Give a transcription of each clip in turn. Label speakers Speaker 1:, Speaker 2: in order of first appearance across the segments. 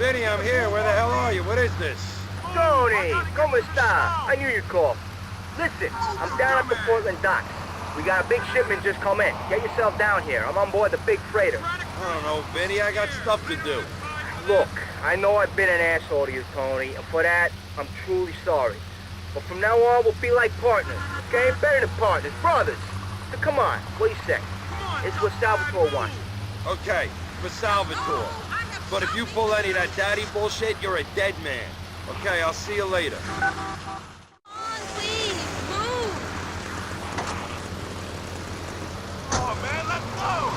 Speaker 1: Vinny, I'm here. Where the hell are you? What is this?
Speaker 2: Tony, ¿cómo está? I knew you'd call. Listen, I'm down at the Portland docks. We got a big shipment just come in. Get yourself down here. I'm on board the big freighter.
Speaker 1: I don't know, Vinny. I got stuff to do.
Speaker 2: Look, I know I've been an asshole to you, Tony, and for that, I'm truly sorry. But from now on, we'll be like partners, okay? Better than partners, brothers. So come on, what do you say? It's what Salvatore wants.
Speaker 1: Okay, for Salvatore. But if you pull any of that daddy bullshit, you're a dead man. Okay, I'll see you later.
Speaker 3: Please, move!
Speaker 1: Oh, man, let's go!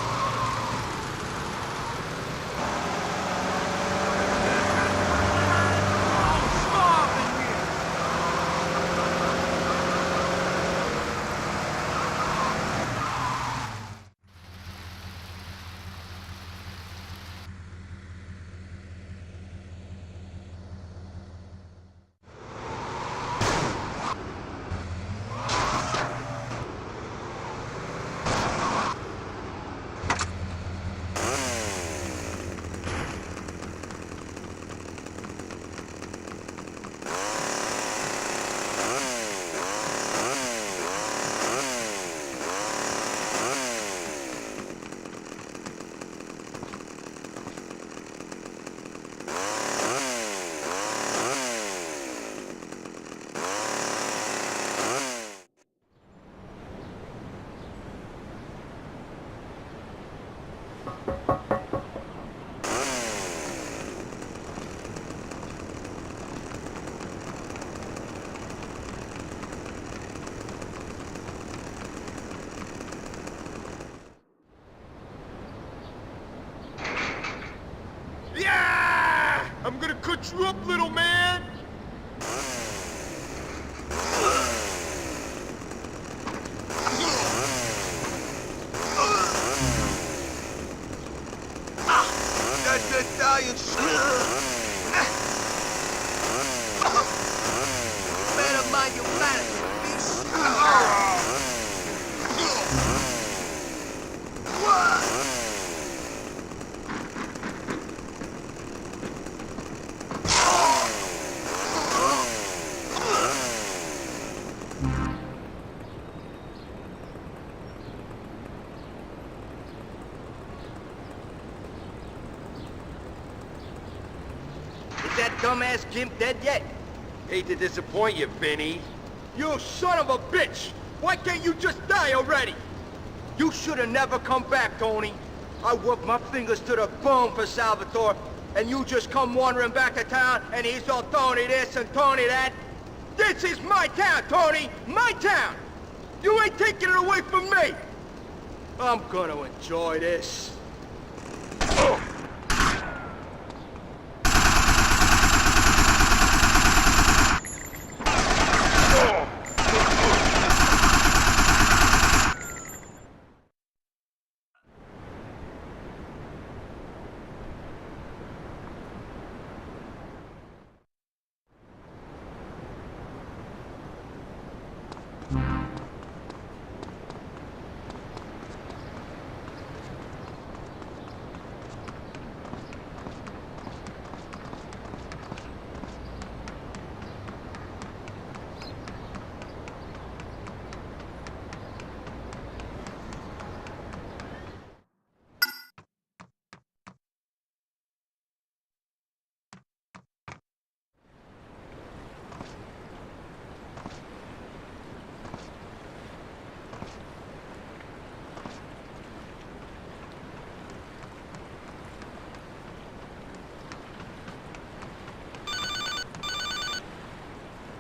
Speaker 1: Yeah! I'm gonna cut you up, little man! That's Italian shit! Better mind your manners, bitch!
Speaker 2: Is that dumbass Jim dead yet?
Speaker 1: Hate to disappoint you, Vinny.
Speaker 2: You son of a bitch! Why can't you just die already? You should have never come back, Tony. I worked my fingers to the bone for Salvatore, and you just come wandering back to town, and he's all Tony this and Tony that. This is my town, Tony! My town! You ain't taking it away from me! I'm gonna enjoy this.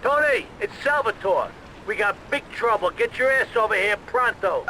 Speaker 2: Tony, it's Salvatore. We got big trouble. Get your ass over here pronto.